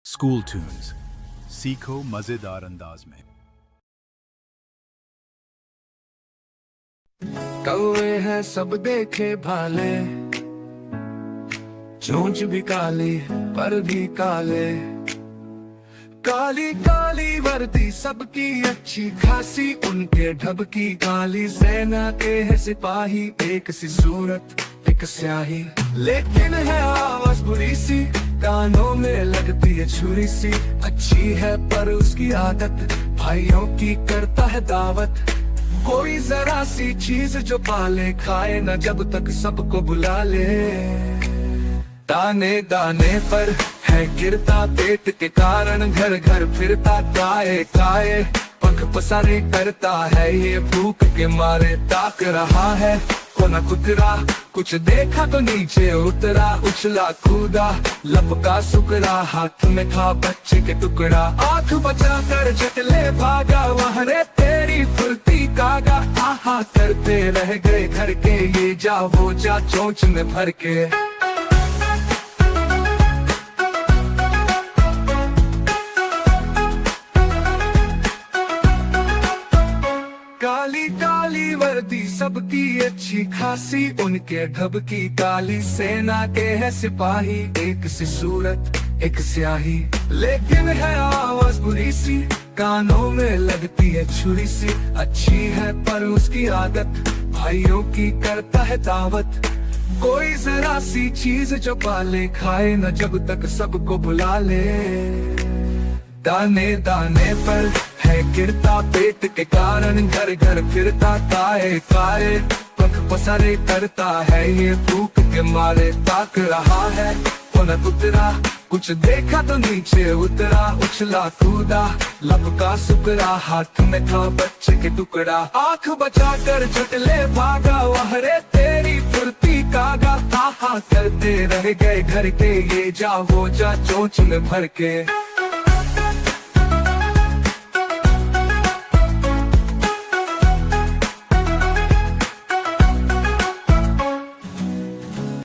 School tunes, सीखो मजेदार अंदाज में। कौवे हैं सब देखे भाले, चोंच भी काली पर भी काले। काली काली वर्दी सबकी अच्छी खासी, उनके ढब की काली। सेना के है सिपाही, एक सी सूरत एक स्याही। लेकिन है आवाज बुरी सी, कानों में लगती है छुरी सी। अच्छी है पर उसकी आदत, भाइयों की करता है दावत। कोई जरा सी चीज जो पाले, खाए न जब तक सबको बुला ले। दाने दाने पर है गिरता, पेट के कारण घर घर फिरता। काए काए पंख पसारे करता है, ये भूख के मारे ताक रहा है। कोना कुतरा कुछ देखा तो नीचे उतरा, उछला कूदा लपका सुकरा। हाथ में था बच्चे के टुकड़ा, आंख बचा कर जटले भागा। वहाँ रे तेरी फुर्ती कागा, आहा करते रह गए घर के। ये जा वो जा चोंच में भर के। काली काली वर्दी सबकी अच्छी खासी, उनके ढब की काली। सेना के है सिपाही, एक सी सूरत एक स्याही। लेकिन है आवाज बुरी सी, कानों में लगती है छुरी सी। अच्छी है पर उसकी आदत, भाइयों की करता है दावत। कोई जरा सी चीज जो पाले, खाए न जब तक सबको बुला ले। दाने दाने पर है गिरता, पेट के कारण घर घर फिरता। काए काए पंख पसारे करता है, ये भूख के मारे ताक रहा है। कोना कुतरा कुछ देखा तो नीचे उतरा, उछला कूदा लपका सुकरा। हाथ में था बच्चे के टुकड़ा, आंख बचा कर झटले भागा। वह रे तेरी फुर्ती कागा, आहा करते रह गए घर के। ये जा वो जा चोंच में भर के।